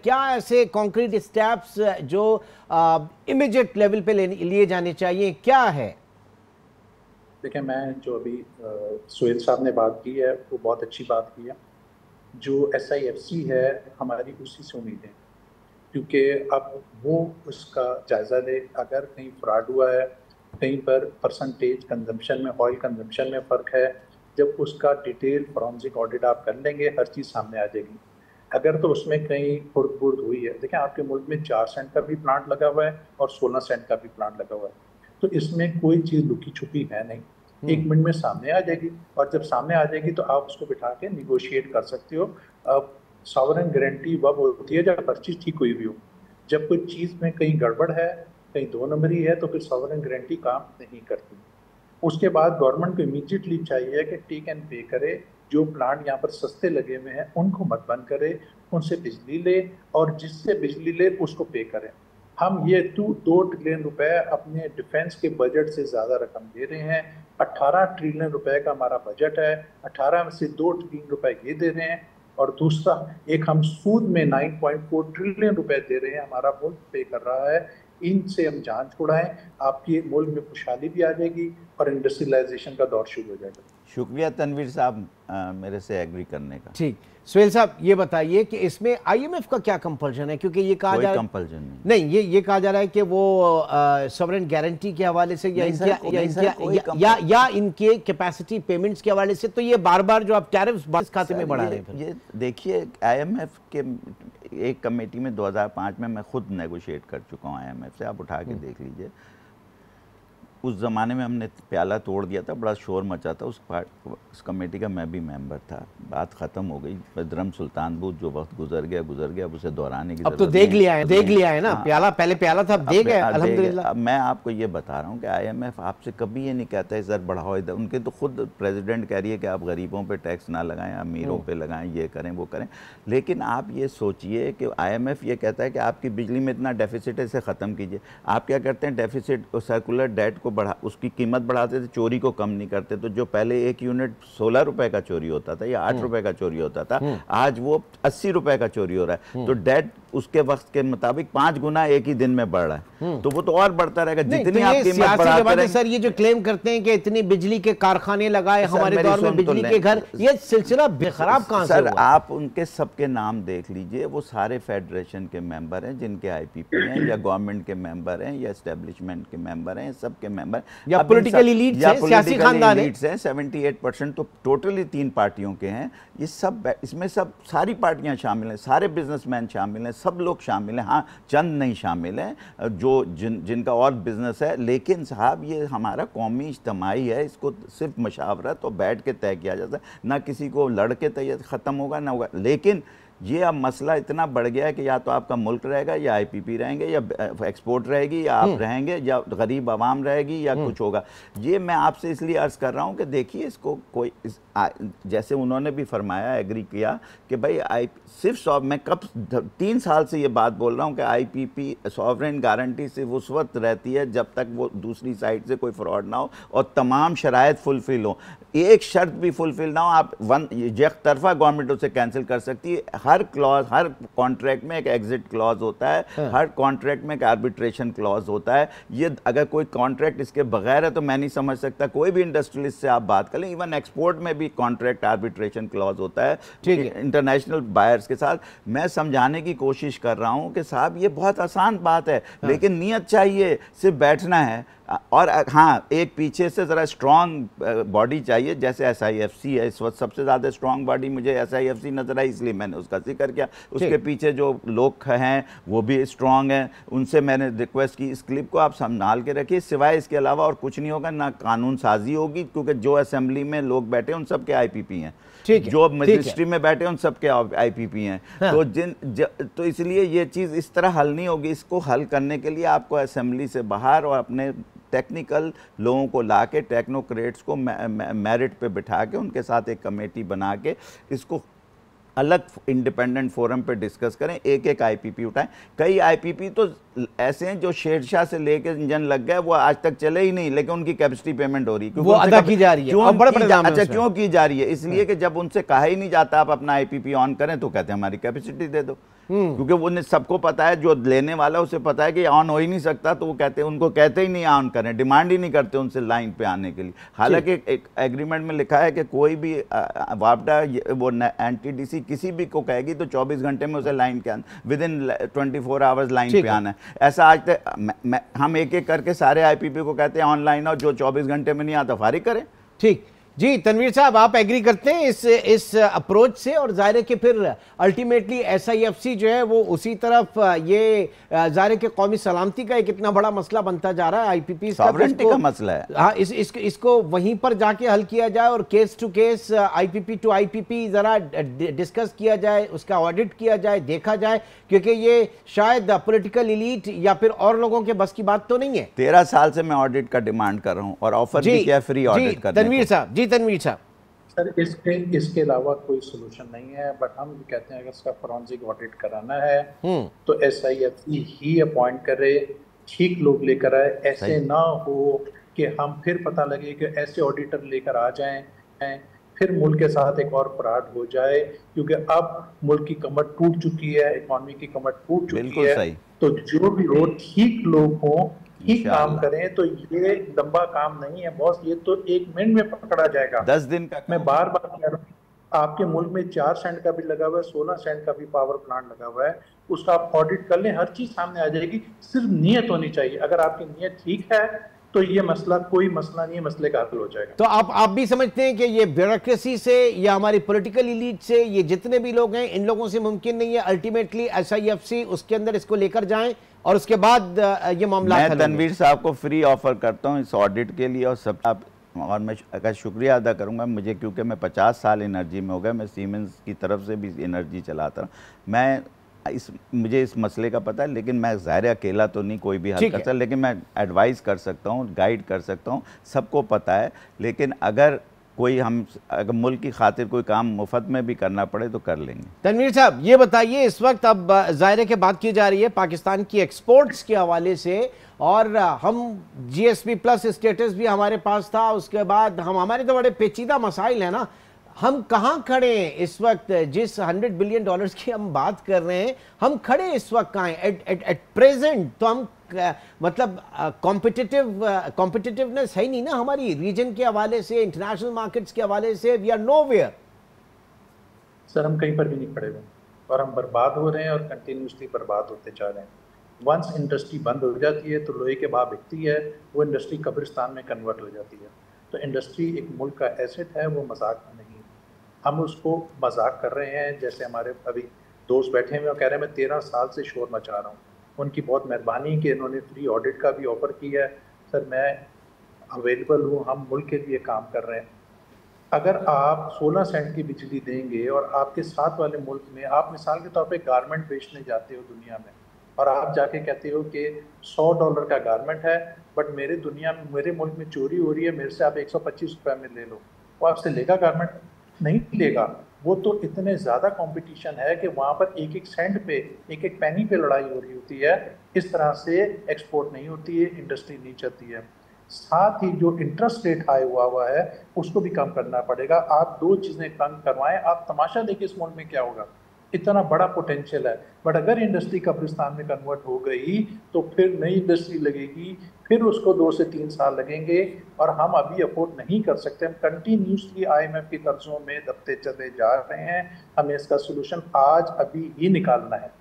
क्या ऐसे concrete steps जो इमीडिएट लेवल पे लिए जाने चाहिए, क्या है? देखिए, मैं जो अभी सोहेल साहब ने बात की है वो बहुत अच्छी बात की है। जो SIFC है, हमारी उसी से उम्मीद है, क्योंकि अब वो उसका जायजा ले। अगर कहीं फ्रॉड हुआ है, कहीं पर परसेंटेज कंजम्पशन में, ऑयल कंजम्पशन में फ़र्क है, जब उसका डिटेल फॉरेंसिक ऑडिट आप कर लेंगे, हर चीज़ सामने आ जाएगी। अगर तो उसमें कहीं खुर्द बुर्द हुई है, देखिए आपके मुल्क में 4 सेंट का भी प्लांट लगा हुआ है और 16 सेंट का भी प्लांट लगा हुआ है, तो इसमें कोई चीज़ लुकी छुपी है नहीं। 1 मिनट में सामने आ जाएगी, और जब सामने आ जाएगी तो आप उसको बिठा के निगोशिएट कर सकते हो। अब सॉवरेन गारंटी वह होती है जब हर चीज़ ठीक हुई भी हो। जब कोई चीज़ में कहीं गड़बड़ है, कहीं 2 नंबरी है, तो फिर सॉवरेन गारंटी काम नहीं करती। उसके बाद गवर्नमेंट को इमीडिएटली चाहिए कि टेक एंड पे करे। जो प्लांट यहाँ पर सस्ते लगे हुए हैं उनको मत बंद करे, उनसे बिजली ले, और जिससे बिजली ले उसको पे करें। हम ये 2 ट्रिलियन रुपए अपने डिफेंस के बजट से ज्यादा रकम दे रहे हैं। 18 ट्रिलियन रुपए का हमारा बजट है, 18 में से 2 ट्रिलियन रुपए ये दे रहे हैं, और दूसरा एक हम सूद में 9.4 ट्रिलियन रुपए दे रहे हैं, हमारा मुल्क पे कर रहा है। इनसे हम जान छुड़ाएं, आपकी मुल्क में खुशहाली भी आ जाएगी और इंडस्ट्रियलाइजेशन का दौर शुरू हो जाएगा। शुक्रिया तनवीर साहब मेरे से एग्री करने का। ठीक, सुहेल साहब ये बताइए कि इसमें IMF का क्या कंपल्शन है, क्योंकि ये कहा जा रहा है कंपल्शन नहीं, ये कहा जा रहा है कि वो सॉवरेन गारंटी के हवाले से या इनके कैपेसिटी पेमेंट्स के हवाले से, तो ये बार बार जो आप टैरिफ्स खाते में बढ़ा रहे हैं। ये देखिए, IMF के एक कमेटी में 2005 में मैं खुद नेगोशिएट कर चुका हूँ IMF से, आप उठा के देख लीजिए। उस ज़माने में हमने प्याला तोड़ दिया था, बड़ा शोर मचा था। उस कमेटी का मैं भी मेंबर था। बात ख़त्म हो गई। बदरम सुल्तान बूथ जो वक्त गुजर गया, अब उसे दोहराने की अब तो देख लिया है ना। हाँ, प्याला पहले प्याला था, अब देख गए अल्हम्दुलिल्लाह। अब मैं आपको ये बता रहा हूँ कि IMF आपसे कभी ये नहीं कहता है सर बढ़ाओ इधर। उनके तो खुद प्रेसिडेंट कह रही है कि आप गरीबों पे टैक्स ना लगाएं, अमीरों पे लगाएं, ये करें वो करें। लेकिन आप ये सोचिए कि IMF ये कहता है कि आपकी बिजली में इतना डेफिसिट है, इसे ख़त्म कीजिए। आप क्या करते हैं, डेफिसिट और सर्कुलर डेट को उसकी कीमत बढ़ाते थे, चोरी को कम नहीं करते। तो जो पहले एक यूनिट 16 रुपए का चोरी होता था या 8 रुपए का चोरी होता था, आज वो 80 रुपए का चोरी हो रहा है। तो डेट उसके वक्त के मुताबिक 5 गुना एक ही दिन में बढ़ रहा है। तो वो तो और बढ़ता रहेगा जितनी आप कीमत बढ़ाते रहेंगे। सर ये जो क्लेम करते हैं कि इतनी बिजली के कारखाने लगाए हमारे दौर में, बिजली के घर, ये सिलसिला बेखराब कहां से हुआ? सर आप उनके सबके नाम देख लीजिए, वो सारे फेडरेशन के मेंबर हैं, जिनके IPP हैं, या गवर्नमेंट के मेंबर हैं, या एस्टेब्लिशमेंट के मेंबर हैं, सबके मेंबर या पॉलिटिकल एलीट्स हैं, सियासी खानदान हैं। 78% तो टोटली 3 पार्टियों के हैं। ये सब, इसमें सब सारी पार्टियां शामिल हैं, सारे बिजनेसमैन शामिल हैं, सब लोग शामिल हैं। हाँ, चंद नहीं शामिल हैं जो जिनका और बिजनेस है। लेकिन साहब ये हमारा कौमी इज्तिमाई है, इसको सिर्फ मशावरत और बैठ के तय किया जाता है, ना किसी को लड़ के तय ख़त्म होगा ना होगा। लेकिन ये अब मसला इतना बढ़ गया है कि या तो आपका मुल्क रहेगा, या IPP रहेंगे, या एक्सपोर्ट रहेगी, या आप रहेंगे, या गरीब आवाम रहेगी, या कुछ होगा। ये मैं आपसे इसलिए अर्ज़ कर रहा हूँ कि देखिए इसको कोई जैसे उन्होंने भी फरमाया, एग्री किया कि भाई सिर्फ मैं कब 3 साल से ये बात बोल रहा हूँ कि IPP सॉवरेन गारंटी सिर्फ उस वक्त रहती है जब तक वो दूसरी साइड से कोई फ्रॉड ना हो और तमाम शराइत फुलफिल हो। एक शर्त भी फुलफिल ना हो, आप एक तरफा गवर्नमेंट उसे कैंसिल कर सकती है। हर क्लॉज, हर कॉन्ट्रैक्ट में एक एग्जिट क्लॉज होता है, हर कॉन्ट्रैक्ट में एक आर्बिट्रेशन क्लॉज होता है। ये अगर कोई कॉन्ट्रैक्ट इसके बगैर है तो मैं नहीं समझ सकता। कोई भी इंडस्ट्रियलिस्ट से आप बात कर लें, इवन एक्सपोर्ट में भी कॉन्ट्रैक्ट आर्बिट्रेशन क्लॉज होता है इंटरनेशनल बायर्स के साथ। मैं समझाने की कोशिश कर रहा हूं कि साहब ये बहुत आसान बात है, लेकिन नीयत चाहिए, सिर्फ बैठना है। और हाँ, एक पीछे से ज़रा स्ट्रॉन्ग बॉडी चाहिए, जैसे SIFC है इस वक्त सबसे ज़्यादा स्ट्रॉन्ग बॉडी मुझे SIFC नज़र आई, इसलिए मैंने उसका जिक्र किया। उसके पीछे जो लोग हैं वो भी स्ट्रॉन्ग हैं, उनसे मैंने रिक्वेस्ट की इस क्लिप को आप संभाल के रखिए। सिवाय इसके अलावा और कुछ नहीं होगा, ना कानून साजी होगी, क्योंकि जो असेंबली में लोग बैठे उन सब के IPP हैं, जो मिनिस्ट्री में बैठे उन सब के IPP हैं। तो इसलिए ये चीज़ इस तरह हल नहीं होगी। इसको हल करने के लिए आपको असेंबली से बाहर और अपने टेक्निकल लोगों को ला के, टेक्नोक्रेट्स को मेरिट पे बिठा के उनके साथ एक कमेटी बना के इसको अलग इंडिपेंडेंट फोरम पे डिस्कस करें, एक एक IPP उठाएं। कई IPP तो ऐसे हैं जो शेरशाह से लेके इंजन लग गए, वो आज तक चले ही नहीं, लेकिन उनकी कैपेसिटी पेमेंट हो रही है, वो अदा की जा रही है। अच्छा, क्यों की जा रही है? इसलिए कि जब उनसे कहा ही नहीं जाता आप अपना IPP ऑन करें तो कहते हैं हमारी कैपेसिटी दे दो। क्योंकि उन्हें सबको पता है, जो लेने वाला उसे पता है कि ऑन हो ही नहीं सकता, तो वो कहते हैं, उनको कहते ही नहीं ऑन करें, डिमांड ही नहीं करते उनसे लाइन पे आने के लिए। हालांकि एक एग्रीमेंट में लिखा है कि कोई भी वापडा वो एनटीडीसी किसी भी को कहेगी तो 24 घंटे में उसे लाइन के विद इन 24 आवर्स लाइन पे आना है। ऐसा आज तक हम एक एक करके सारे आईपीपी को कहते हैं ऑनलाइन और जो 24 घंटे में नहीं आता फारिग करें। ठीक जी, तनवीर साहब आप एग्री करते हैं इस अप्रोच से? और जाहिर है कि फिर अल्टीमेटली एसआईएफसी जो है वो उसी तरफ, ये जाहिर है कि कौमी सलामती का एक इतना बड़ा मसला बनता जा रहा है, आईपीपी का मसला है। हाँ, इसको वहीं पर जाके हल किया जाए और case to case, IPP to IPP जरा डिस्कस किया जाए, उसका ऑडिट किया जाए, देखा जाए, क्योंकि ये शायद पॉलिटिकल इलीट या फिर और लोगों के बस की बात तो नहीं है। 13 साल से मैं ऑडिट का डिमांड कर रहा हूँ और ऑफर भी किया फ्री ऑडिट करने को। तनवीर साहब, तनवीर साहब, सर इसके अलावा कोई सोल्यूशन नहीं है, बट हम कहते हैं अगर इसका फॉरेंसिक ऑडिट कराना है तो एसआईएफसी ही अपॉइंट करे, ठीक लोग लेकर आए। ऐसे ना हो कि हम फिर पता लगे कि ऐसे ऑडिटर लेकर आ जाएं, फिर मुल्क के साथ एक और फ्रॉड हो जाए, क्योंकि अब मुल्क की कमर टूट चुकी है, इकॉनमी की कमर टूट चुकी है। तो जो भी हो, ठीक लोग हों, ठीक काम करें, तो ये लंबा काम नहीं है बॉस, ये तो 1 मिनट में पकड़ा जाएगा, 10 दिन का। मैं बार बार कह रहा हूँ, आपके मुल्क में 4 सेंट का भी लगा हुआ है, 16 सेंट का भी पावर प्लांट लगा हुआ है, उसका आप ऑडिट कर लें, हर चीज सामने आ जाएगी। सिर्फ नीयत होनी चाहिए, अगर आपकी नीयत ठीक है तो ये मसला कोई मसला नहीं है, मसले का हल हो जाएगा। तो आप भी समझते हैं कि ये ब्यूरोक्रेसी से या हमारी पॉलिटिकल एलीट से, ये जितने भी लोग हैं, इन लोगों से मुमकिन नहीं है अल्टीमेटली एसआईएफसी उसके अंदर इसको लेकर जाएं और उसके बाद ये मामला? मैं तनवीर साहब को फ्री ऑफर करता हूं इस ऑडिट के लिए, और सब और मैं अगर शुक्रिया अदा करूंगा मुझे, क्योंकि मैं 50 साल एनर्जी में हो गया, मैं सीमेंस की तरफ से भी एनर्जी चलाता हूँ, मुझे इस मसले का पता है, लेकिन मैं ज़ाहिर अकेला तो नहीं कोई भी हल कर सकता, लेकिन मैं एडवाइस कर सकता हूँ, गाइड कर सकता हूँ, सबको पता है। लेकिन अगर मुल्क की खातिर कोई काम मुफ्त में भी करना पड़े तो कर लेंगे। तनवीर साहब, ये बताइए, इस वक्त अब ज़ाहिर के बात की जा रही है पाकिस्तान की एक्सपोर्ट्स के हवाले से, और हम जीएसपी प्लस स्टेटस भी हमारे पास था, उसके बाद हमारे तो बड़े पेचीदा मसाइल हैं ना, हम कहाँ खड़े हैं इस वक्त? जिस $100 बिलियन की हम बात कर रहे हैं, हम खड़े इस वक्त कहाँ हैं? एट प्रेजेंट तो हम मतलब कॉम्पिटिटिवनेस है नहीं ना हमारी रीजन के हवाले से, इंटरनेशनल मार्केट्स के हवाले से, वी आर नोवेयर। सर हम कहीं पर भी नहीं खड़े हुए और हम बर्बाद हो रहे हैं और कंटिन्यूसली बर्बाद होते जा रहे हैं। वंस इंडस्ट्री बंद हो जाती है तो लोहे के भाव बिकती है, वो इंडस्ट्री कब्रिस्तान में कन्वर्ट हो जाती है। तो इंडस्ट्री एक मुल्क का एसेट है, वो मजाक में नहीं। हम उसको मजाक कर रहे हैं, जैसे हमारे अभी दोस्त बैठे हुए और कह रहे हैं मैं 13 साल से शोर मचा रहा हूँ। उनकी बहुत मेहरबानी कि इन्होंने फ्री ऑडिट का भी ऑफ़र किया है। सर मैं अवेलेबल हूँ, हम मुल्क के लिए काम कर रहे हैं। अगर आप 16 सेंट की बिजली देंगे और आपके साथ वाले मुल्क में, आप मिसाल के तौर पे गारमेंट बेचने जाते हो दुनिया में और आप जाके कहते हो कि $100 का गारमेंट है, बट मेरे मुल्क में चोरी हो रही है, मेरे से आप 125 रुपये में ले लो, वो आपसे लेगा गारमेंट? नहीं लेगा। वो तो इतने ज़्यादा कंपटीशन है कि वहाँ पर एक एक सेंट पे, एक एक पैनी पे लड़ाई हो रही होती है। इस तरह से एक्सपोर्ट नहीं होती है, इंडस्ट्री नहीं चलती है। साथ ही जो इंटरेस्ट रेट हाई हुआ है उसको भी कम करना पड़ेगा। आप 2 चीज़ें कम करवाएं, आप तमाशा देखिए इस मुल्क में क्या होगा, इतना बड़ा पोटेंशियल है। बट अगर इंडस्ट्री कब्रिस्तान में कन्वर्ट हो गई तो फिर नई इंडस्ट्री लगेगी, फिर उसको 2 से 3 साल लगेंगे और हम अभी अफोर्ड नहीं कर सकते। हम कंटिन्यूसली IMF की कर्जों में दबते चले जा रहे हैं, हमें इसका सोल्यूशन आज अभी ही निकालना है।